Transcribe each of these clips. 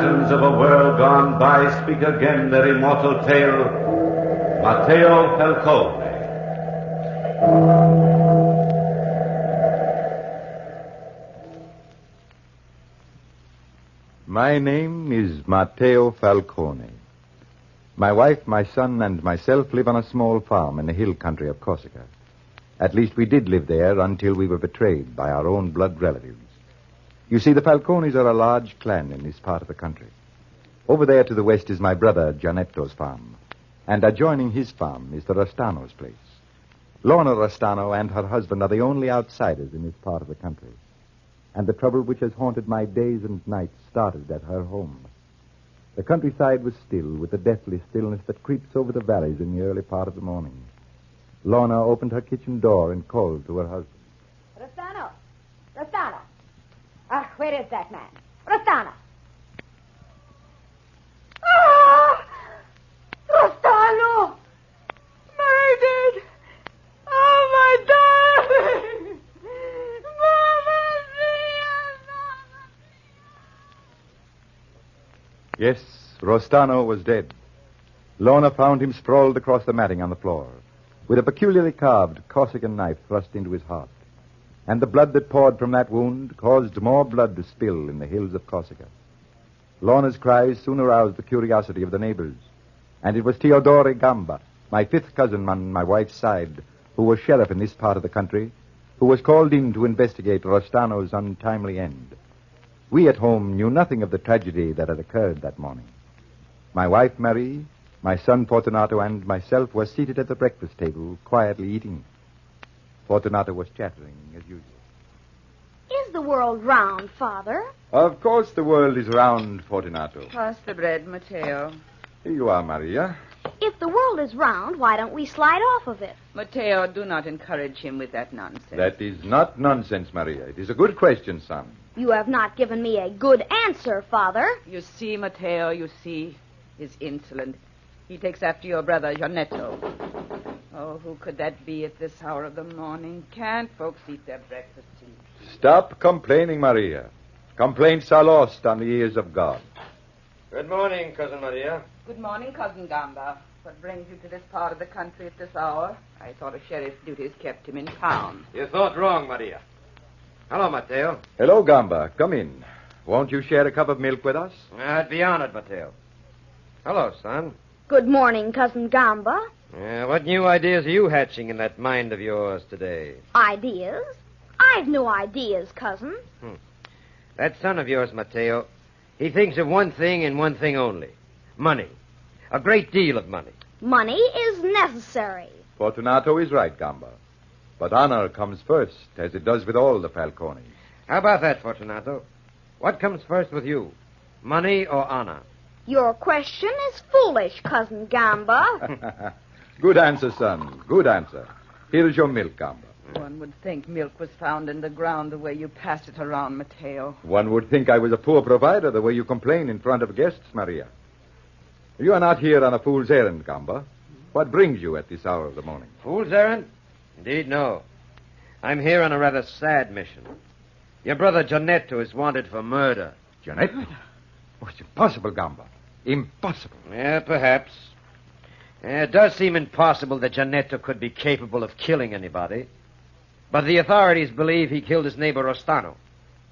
legends of a world gone by speak again their immortal tale. Matao Falcon. My name is Matao Falcone. My wife, my son, and myself live on a small farm in the hill country of Corsica. At least we did live there until we were betrayed by our own blood relatives. You see, the Falcones are a large clan in this part of the country. Over there to the west is my brother Gianetto's farm, and adjoining his farm is the Rostano's place. Lorna Rostano and her husband are the only outsiders in this part of the country. And the trouble which has haunted my days and nights started at her home. The countryside was still with the deathly stillness that creeps over the valleys in the early part of the morning. Lorna opened her kitchen door and called to her husband. Rostano! Rostano! Where is that man? Rostano! Ah! Rostano! Murdered! Oh, my darling! Mamma mia! Yes, Rostano was dead. Lorna found him sprawled across the matting on the floor, with a peculiarly carved Corsican knife thrust into his heart. And the blood that poured from that wound caused more blood to spill in the hills of Corsica. Lorna's cries soon aroused the curiosity of the neighbors, and it was Teodore Gamba, my fifth cousin on my wife's side, who was sheriff in this part of the country, who was called in to investigate Rostano's untimely end. We at home knew nothing of the tragedy that had occurred that morning. My wife, Marie, my son, Fortunato, and myself were seated at the breakfast table, quietly eating. Fortunato was chattering, as usual. Is the world round, Father? Of course the world is round, Fortunato. Pass the bread, Mateo. Here you are, Maria. If the world is round, why don't we slide off of it? Mateo, do not encourage him with that nonsense. That is not nonsense, Maria. It is a good question, son. You have not given me a good answer, Father. You see, Mateo, you see. He's insolent. He takes after your brother, Gianetto. Oh, who could that be at this hour of the morning? Can't folks eat their breakfast tea? Stop complaining, Maria. Complaints are lost on the ears of God. Good morning, Cousin Maria. Good morning, Cousin Gamba. What brings you to this part of the country at this hour? I thought a sheriff's duties kept him in town. You thought wrong, Maria. Hello, Mateo. Hello, Gamba. Come in. Won't you share a cup of milk with us? I'd be honored, Mateo. Hello, son. Good morning, Cousin Gamba. What new ideas are you hatching in that mind of yours today? Ideas? I've no ideas, Cousin. That son of yours, Mateo, he thinks of one thing and one thing only. Money. A great deal of money. Money is necessary. Fortunato is right, Gamba. But honor comes first, as it does with all the Falcones. How about that, Fortunato? What comes first with you? Money or honor? Your question is foolish, Cousin Gamba. Good answer, son. Good answer. Here is your milk, Gamba. One would think milk was found in the ground the way you pass it around, Mateo. One would think I was a poor provider the way you complain in front of guests, Maria. You are not here on a fool's errand, Gamba. What brings you at this hour of the morning? Fool's errand? Indeed, no. I'm here on a rather sad mission. Your brother Gianetto is wanted for murder. Gianetto? Oh, it's impossible, Gamba. Impossible. Yeah, perhaps. It does seem impossible that Gianetto could be capable of killing anybody. But the authorities believe he killed his neighbor Rostano.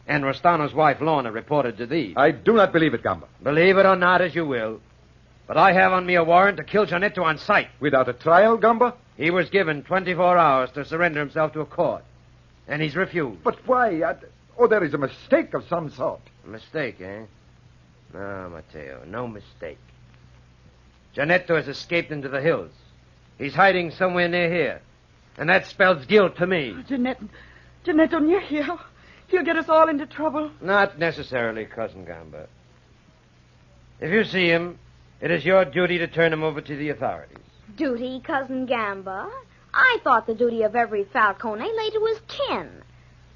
And Rostano's wife, Lorna, reported to thee. I do not believe it, Gamba. Believe it or not as you will. But I have on me a warrant to kill Gianetto on sight. Without a trial, Gamba? He was given 24 hours to surrender himself to a court. And he's refused. But why? There is a mistake of some sort. A mistake, eh? No, Mateo, no mistake. Gianetto has escaped into the hills. He's hiding somewhere near here. And that spells guilt to me. Gianetto near here. He'll get us all into trouble. Not necessarily, Cousin Gamba. If you see him, it is your duty to turn him over to the authorities. Duty, Cousin Gamba? I thought the duty of every Falcone lay to his kin,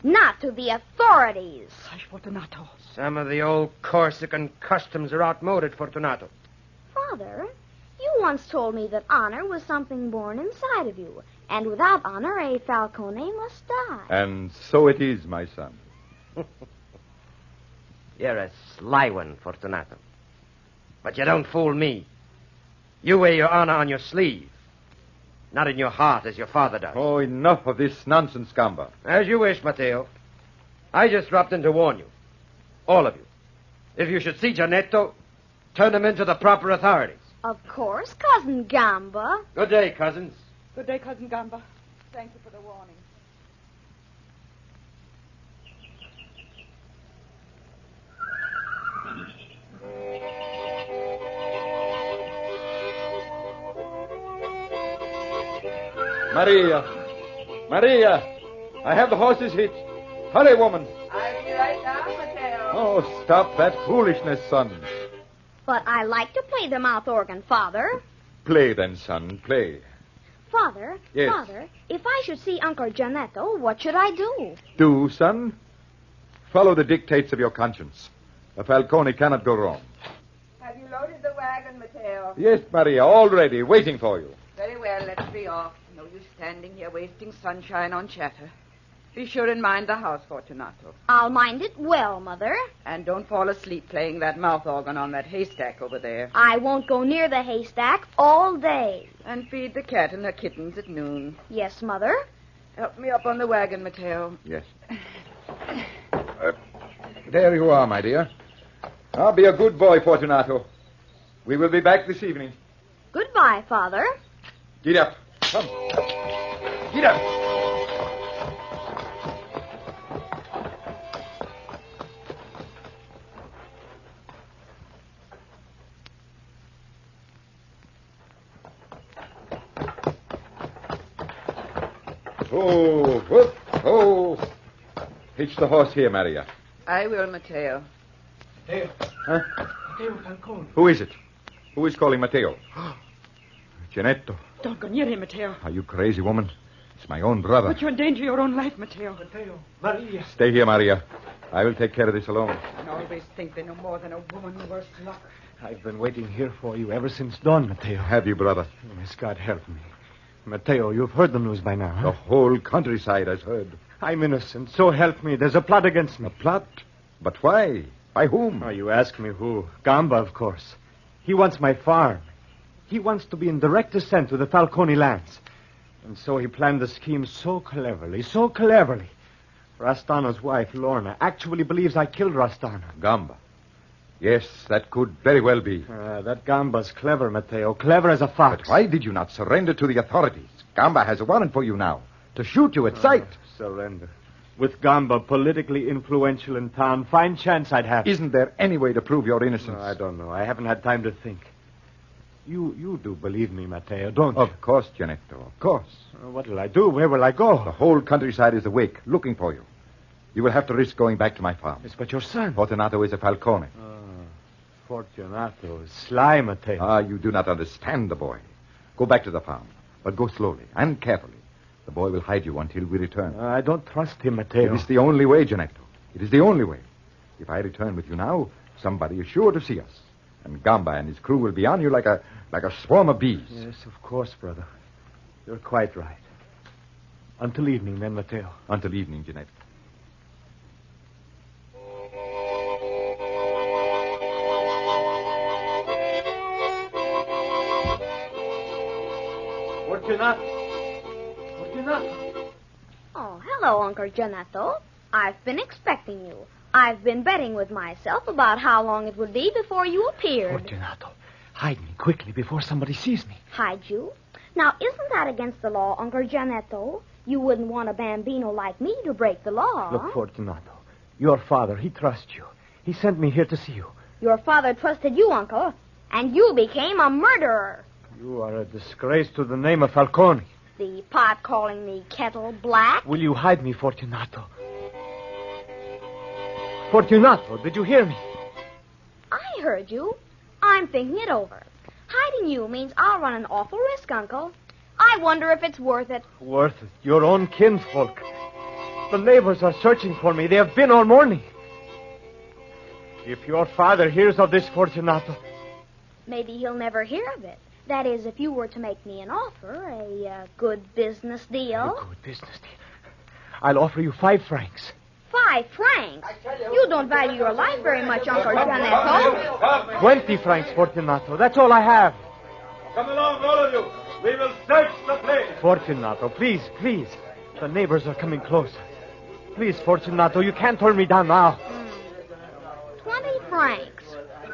not to the authorities. Fortunato. Some of the old Corsican customs are outmoded, Fortunato. Father, you once told me that honor was something born inside of you, and without honor, a Falcone must die. And so it is, my son. You're a sly one, Fortunato. But you don't fool me. You wear your honor on your sleeve, not in your heart as your father does. Oh, enough of this nonsense, Gamba. As you wish, Mateo. I just dropped in to warn you. All of you. If you should see Gianetto, turn him into the proper authorities. Of course, Cousin Gamba. Good day, cousins. Good day, Cousin Gamba. Thank you for the warning. Maria! Maria! I have the horses hitched. Hurry, woman. I'll be right down, Mateo. Oh, stop that foolishness, son. But I like to play the mouth organ, Father. Play then, son, play. Father, Yes. Father, if I should see Uncle Gianetto, what should I do? Do, son. Follow the dictates of your conscience. A Falcone cannot go wrong. Have you loaded the wagon, Mateo? Yes, Maria, all ready, waiting for you. Very well, let's be off. No use standing here wasting sunshine on chatter. Be sure and mind the house, Fortunato. I'll mind it well, Mother. And don't fall asleep playing that mouth organ on that haystack over there. I won't go near the haystack all day. And feed the cat and her kittens at noon. Yes, Mother. Help me up on the wagon, Mateo. Yes. There you are, my dear. I'll be a good boy, Fortunato. We will be back this evening. Goodbye, Father. Get up. Come. Get up. Oh, whoop, oh. Hitch the horse here, Maria. I will, Mateo. Huh? Who is it? Who is calling Mateo? Gianetto. Don't go near him, Mateo. Are you crazy, woman? It's my own brother. But you endanger your own life, Mateo. Maria. Stay here, Maria. I will take care of this alone. I always think they know more than a woman, worse luck. I've been waiting here for you ever since dawn, Mateo. Have you, brother? Yes, God help me. Mateo, you've heard the news by now, huh? The whole countryside has heard. I'm innocent, so help me. There's a plot against me. A plot? But why? By whom? Oh, you ask me who. Gamba, of course. He wants my farm. He wants to be in direct descent to the Falcone lands. And so he planned the scheme so cleverly. Rastano's wife, Lorna, actually believes I killed Rastano. Gamba. Yes, that could very well be. That Gamba's clever, Mateo. Clever as a fox. But why did you not surrender to the authorities? Gamba has a warrant for you now. To shoot you at sight. Surrender. With Gamba politically influential in town, fine chance I'd have. Isn't there any way to prove your innocence? I don't know. I haven't had time to think. You do believe me, Mateo, don't you? Of course, Gianetto, of course. What will I do? Where will I go? The whole countryside is awake, looking for you. You will have to risk going back to my farm. Yes, but your son. Fortunato is a Falcone. Fortunato is sly, Mateo. You do not understand the boy. Go back to the farm, but go slowly and carefully. The boy will hide you until we return. I don't trust him, Mateo. It is the only way, Gianetto. It is the only way. If I return with you now, somebody is sure to see us. And Gamba and his crew will be on you like a swarm of bees. Yes, of course, brother. You're quite right. Until evening, then, Mateo. Until evening, Gianetto. Fortunato. Oh, hello, Uncle Gianetto. I've been expecting you. I've been betting with myself about how long it would be before you appeared. Fortunato, hide me quickly before somebody sees me. Hide you? Now, isn't that against the law, Uncle Gianetto? You wouldn't want a bambino like me to break the law. Look, Fortunato, your father, he trusts you. He sent me here to see you. Your father trusted you, Uncle, and you became a murderer. You are a disgrace to the name of Falcone. The pot calling the kettle black. Will you hide me, Fortunato? Fortunato, did you hear me? I heard you. I'm thinking it over. Hiding you means I'll run an awful risk, Uncle. I wonder if it's worth it. Worth it. Your own kinsfolk. The neighbors are searching for me. They have been all morning. If your father hears of this, Fortunato... Maybe he'll never hear of it. That is, if you were to make me an offer, a good business deal. A good business deal. I'll offer you 5 francs. 5 francs? You don't value your life very much, Uncle Janetto. 20 francs, Fortunato. That's all I have. Come along, all of you. We will search the place. Fortunato, please, please. The neighbors are coming closer. Please, Fortunato, you can't turn me down now. 20 francs.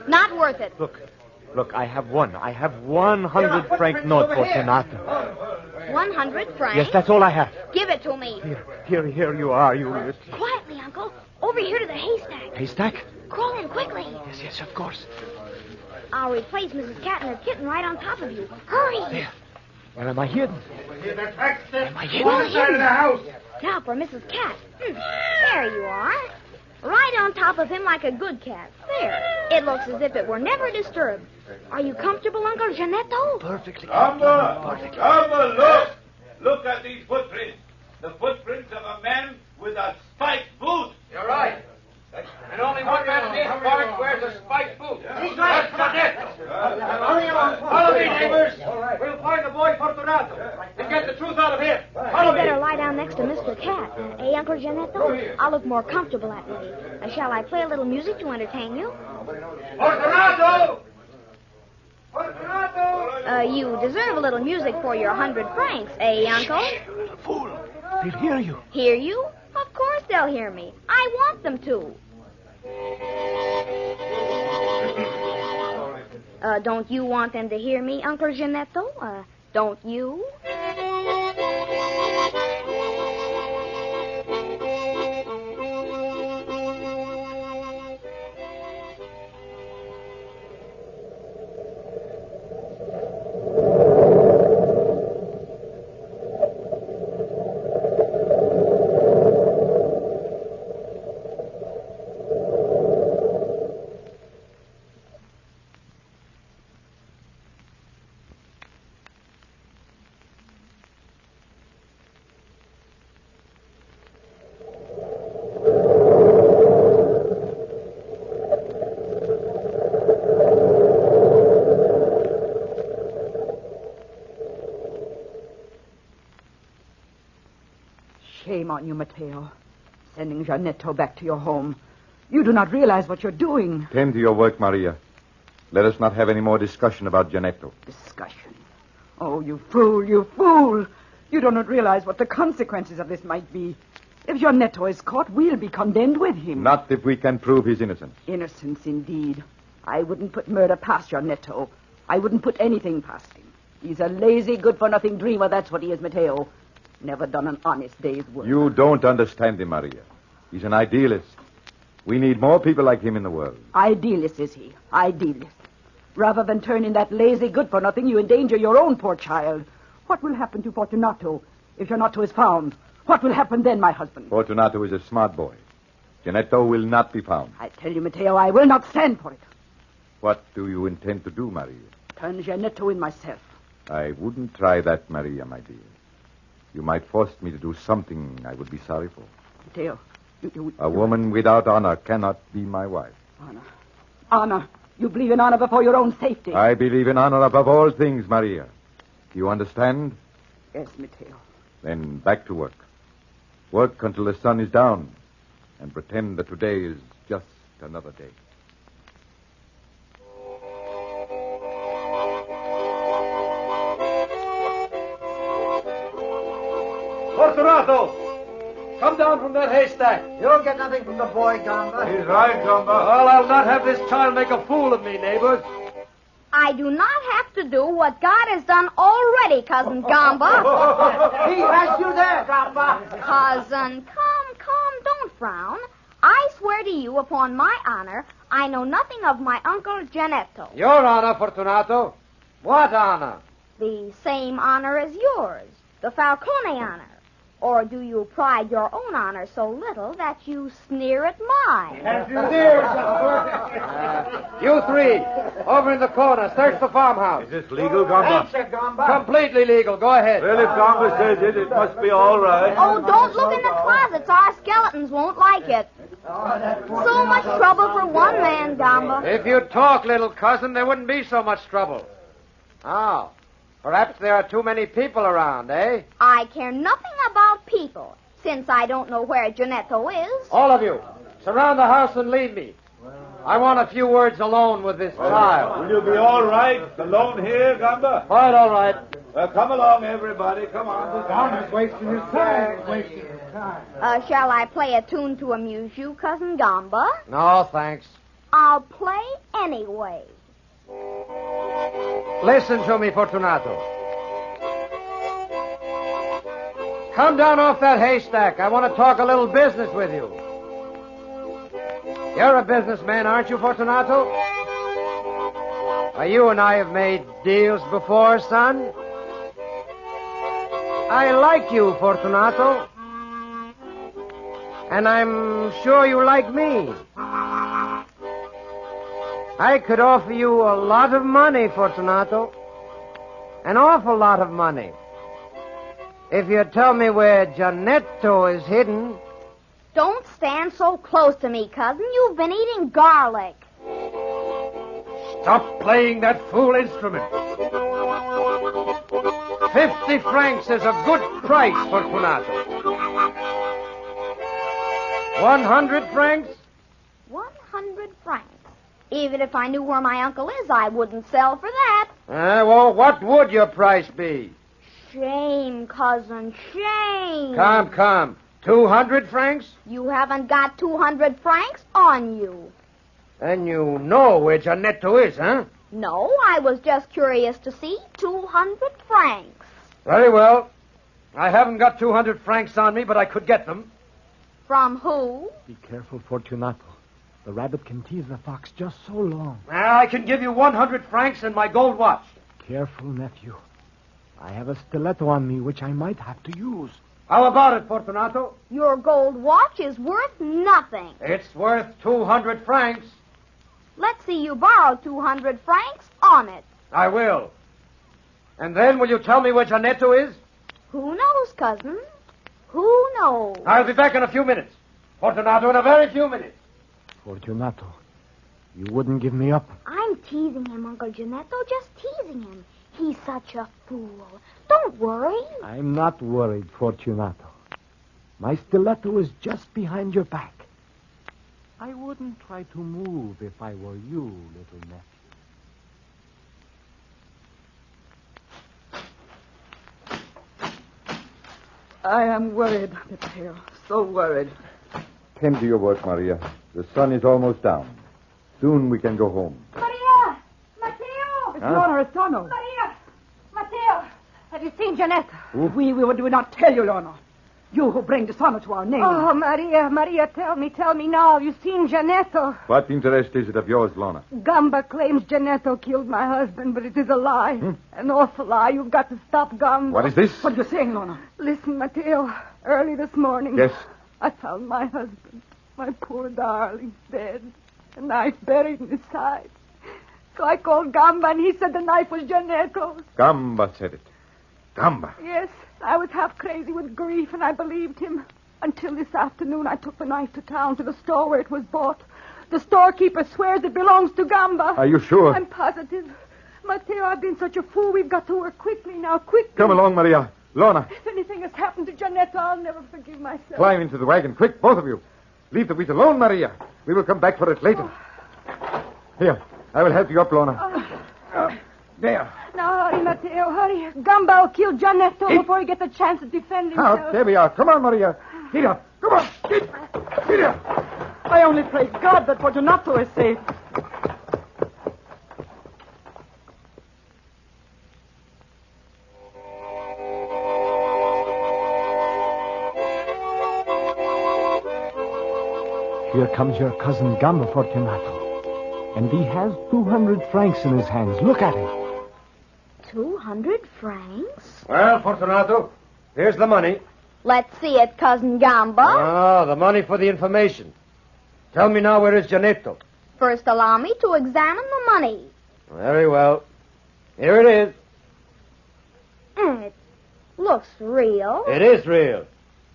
Not worth it. Look, I have 100 franc note, Fortunato. 100 francs? Yes, that's all I have. Give it to me. Here you are, you... Quietly, Uncle. Over here to the haystack. Haystack? Crawl in quickly. Yes, of course. I'll replace Mrs. Cat and her kitten right on top of you. Hurry. There. Where am I hidden? Am I hidden? In the house. Now for Mrs. Cat. There you are. Right on top of him like a good cat. There. It looks as if it were never disturbed. Are you comfortable, Uncle Janetto? Perfectly. Gamba, look. Look at these footprints. The footprints of a man with a spiked boot. You're right. And only one man in this park wears a spiked boot. He's right. That's Janetto. Follow me, neighbors. We'll find the boy Fortunato and get the truth out of him. You better lie down next to Mr. Cat. Eh, Uncle Janetto? I'll look more comfortable that way. Shall I play a little music to entertain you? Fortunato! Fortunato! You deserve a little music for your 100 francs, eh, Uncle? You little fool. They'll hear you. Hear you? Of course they'll hear me. I want them to. Don't you want them to hear me, Uncle Janetto? Don't you? Shame on you, Mateo. Sending Janetto back to your home. You do not realize what you're doing. Tend to your work, Maria. Let us not have any more discussion about Janetto. Discussion. Oh, you fool, you fool. You do not realize what the consequences of this might be. If Janetto is caught, we'll be condemned with him. Not if we can prove his innocence. Innocence, indeed. I wouldn't put murder past Janetto. I wouldn't put anything past him. He's a lazy, good-for-nothing dreamer, that's what he is, Mateo. Never done an honest day's work. You don't understand him, Maria. He's an idealist. We need more people like him in the world. Idealist, is he? Idealist. Rather than turn in that lazy good-for-nothing, you endanger your own poor child. What will happen to Fortunato if Janetto is found? What will happen then, my husband? Fortunato is a smart boy. Janetto will not be found. I tell you, Mateo, I will not stand for it. What do you intend to do, Maria? Turn Janetto in myself. I wouldn't try that, Maria, my dear. You might force me to do something I would be sorry for. Mateo, A woman without honor cannot be my wife. Honor. Honor. You believe in honor before your own safety. I believe in honor above all things, Maria. Do you understand? Yes, Mateo. Then back to work. Work until the sun is down, and pretend that today is just another day. Fortunato! Come down from that haystack. You'll get nothing from the boy, Gamba. He's right, Gamba. Well, I'll not have this child make a fool of me, neighbors. I do not have to do what God has done already, Cousin Gamba. He has you there, Gamba. Cousin, come, don't frown. I swear to you upon my honor, I know nothing of my Uncle Janetto. Your honor, Fortunato. What honor? The same honor as yours, the Falcone honor. Or do you pride your own honor so little that you sneer at mine? You three, over in the corner, search the farmhouse. Is this legal, Gamba? Answer, Gamba. Completely legal. Go ahead. Well, if Gamba says it, it must be all right. Oh, don't look in the closets. Our skeletons won't like it. So much trouble for one man, Gamba. If you'd talk, little cousin, there wouldn't be so much trouble. Oh, perhaps there are too many people around, eh? I care nothing about people. since I don't know where Janetto is. All of you, surround the house and leave me. I want a few words alone with this child. Will you be all right alone here, Gamba? Quite all right. Well, come along, everybody. Come on. Gamba's wasting his time. Shall I play a tune to amuse you, Cousin Gamba? No, thanks. I'll play anyway. Listen to me, Fortunato. Come down off that haystack. I want to talk a little business with you. You're a businessman, aren't you, Fortunato? Why, you and I have made deals before, son. I like you, Fortunato. And I'm sure you like me. I could offer you a lot of money, Fortunato. An awful lot of money. If you tell me where Janetto is hidden. Don't stand so close to me, cousin. You've been eating garlic. Stop playing that fool instrument. 50 francs is a good price, Fortunato. 100 francs? 100 francs. Even if I knew where my uncle is, I wouldn't sell for that. Well, what would your price be? Shame, cousin, shame. Come. 200 francs? You haven't got 200 francs on you. Then you know where Janetto is, huh? No, I was just curious to see 200 francs. Very well. I haven't got 200 francs on me, but I could get them. From who? Be careful, Fortunato. The rabbit can tease the fox just so long. I can give you 100 francs and my gold watch. Careful, nephew. I have a stiletto on me which I might have to use. How about it, Fortunato? Your gold watch is worth nothing. It's worth 200 francs. Let's see you borrow 200 francs on it. I will. And then will you tell me where Janetto is? Who knows, cousin? Who knows? I'll be back in a few minutes. Fortunato, in a very few minutes. Fortunato, you wouldn't give me up. I'm teasing him, Uncle Janetto, just teasing him. He's such a fool. Don't worry. I'm not worried, Fortunato. My stiletto is just behind your back. I wouldn't try to move if I were you, little nephew. I am worried, Mateo. So worried. Tend to your work, Maria. The sun is almost down. Soon we can go home. Maria! Mateo! It's Lorna Restano. Maria! Mateo! Have you seen Janetto? We would not tell you, Lorna. You who bring dishonor to our name. Oh, Maria, tell me now. You've seen Janetto. What interest is it of yours, Lorna? Gamba claims Janetto killed my husband, but it is a lie. An awful lie. You've got to stop Gamba. What is this? What are you saying, Lorna? Listen, Mateo. Early this morning. Yes? I found my husband, my poor darling, dead. A knife buried in his side. So I called Gamba, and he said the knife was Janetto's. Gamba said it. Gamba. Yes, I was half crazy with grief, and I believed him. Until this afternoon, I took the knife to town, to the store where it was bought. The storekeeper swears it belongs to Gamba. Are you sure? I'm positive. Mateo, I've been such a fool. We've got to work quickly now, quickly. Come along, Maria. Lorna, If anything has happened to Janetto, I'll never forgive myself. climb into the wagon. Quick, both of you. Leave the wheat alone, Maria. We will come back for it later. Here, I will help you up, Lorna. There. Now, hurry, Mateo, hurry. Gamba will kill Janetto before he gets a chance to defend himself. Out. There we are. Come on, Maria. Get up. Come on. Get up. I only pray God that Fortunato is safe. Here comes your cousin Gamba, Fortunato. And he has 200 francs in his hands. Look at him. 200 francs? Well, Fortunato, here's the money. Let's see it, Cousin Gamba. The money for the information. Tell me now, where is Janetto? First, allow me to examine the money. Very well. Here it is. It looks real. It is real.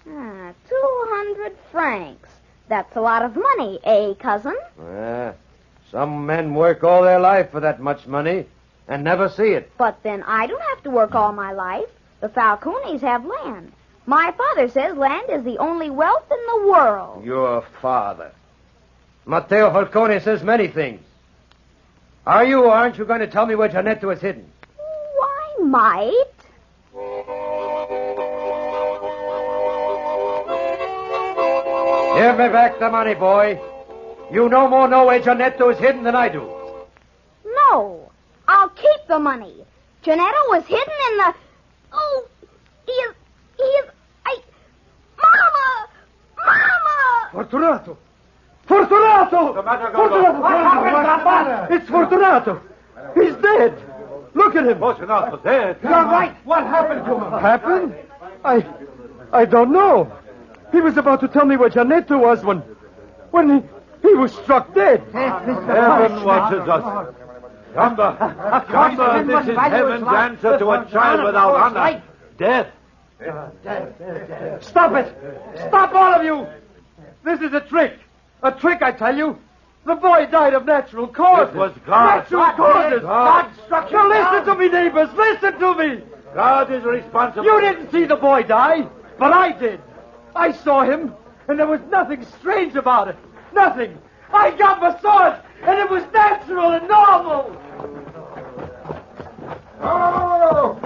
200 francs. That's a lot of money, eh, cousin? Some men work all their life for that much money and never see it. But then I don't have to work all my life. The Falcones have land. My father says land is the only wealth in the world. Your father. Mateo Falcone says many things. Are you or aren't you going to tell me where Giannetto is hidden? Why, might. Give me back the money, boy. You no more know where Giannetto is hidden than I do. No, I'll keep the money. Giannetto was hidden in the... Oh, he is... Mama! Fortunato! Fortunato! What happened, Gamba? It's Fortunato! He's dead! Look at him! Fortunato dead. You're right. What happened to him? Happened? I don't know. He was about to tell me where Giannetto was when he was struck dead. Heaven watches us. Gamba, this is heaven's answer to a child without honor. Death. Stop it! Stop, all of you! This is a trick. A trick, I tell you. The boy died of natural causes. It was God. Natural causes. God struck him Now listen down. to me, neighbors. Listen to me. God is responsible. You didn't see the boy die, but I did. I saw him, and there was nothing strange about it. Nothing. I got my sword, and it was natural and normal. Oh!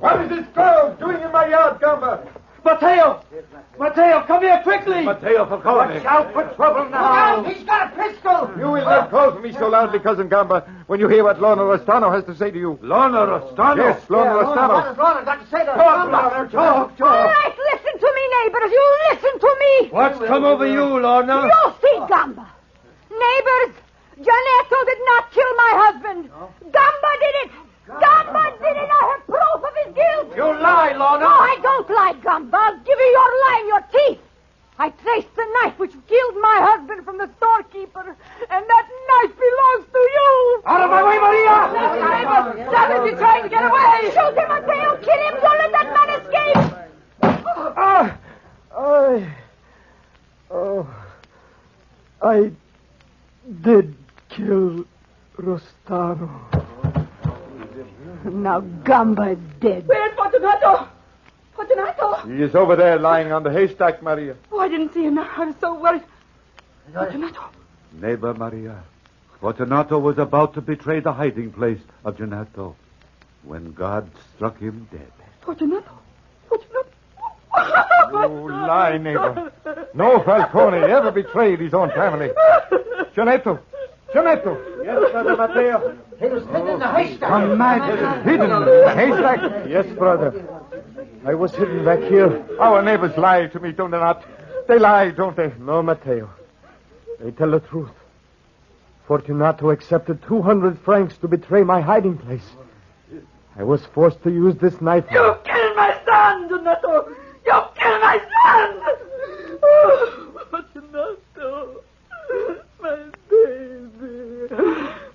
What is this girl doing in my yard, Gamba? Mateo! Mateo, come here quickly! Mateo Falcone. Watch out for trouble now. He's got a pistol. You will not call for me so loudly, Cousin Gamba, when you hear what Lorna Rostano has to say to you. Lorna Rostano. Yes, Lorna What Rostano. has Lorna got to say to Talk, Lorna, talk. All right, listen to me, neighbors. You listen to me. What's come over you, Lorna? You see, Gamba. Neighbors, Giannetto did not kill my husband. Gamba did it. Gamba did it. I have proof of his guilt. You lie, Lorna. No, I don't lie, Gamba. I'll give you your lie and your teeth. I traced the knife which killed my husband from the storekeeper, and that knife belongs to you. Out of my way, Maria. Neighbors, he's trying to get away. Shoot him, Mateo. Kill him. Don't let that man escape. I did kill Rostano. Now Gamba is dead. Where's Fortunato? Fortunato? He is over there lying on the haystack, Maria. Oh, I didn't see him. I was so worried. Fortunato. Neighbor Maria, Fortunato was about to betray the hiding place of Giannetto when God struck him dead. Fortunato. Fortunato. You lie, neighbor. No Falcone ever betrayed his own family. Giannetto! Giannetto! Yes, Brother Mateo. He was hidden in the haystack. Hidden in the haystack? Yes, brother. I was hidden back here. Our neighbors lie to me, don't they not? They lie, don't they? No, Mateo. They tell the truth. Fortunato accepted 200 francs to betray my hiding place. I was forced to use this knife. You killed my son, Donato. You killed my son. Oh, Fortunato. My baby.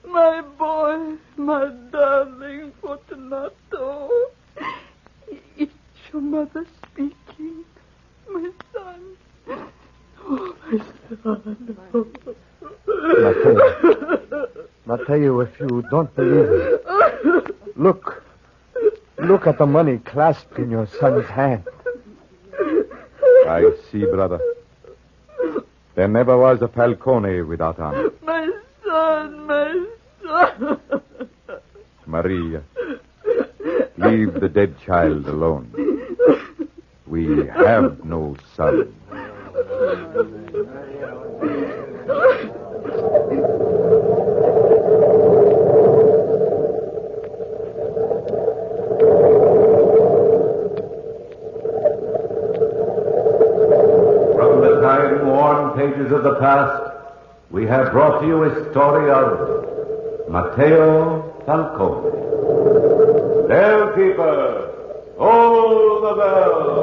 My boy. My darling Fortunato. It's your mother speaking. My son. Oh, my son. Mateo, if you don't believe me, look at the money clasped in your son's hand. I see, brother. There never was a Falcone without honor. My son, my son. Maria, leave the dead child alone. We have no son. From the time-worn pages of the past, we have brought to you a story of Mateo Falcone. Bellkeeper, hold the bell.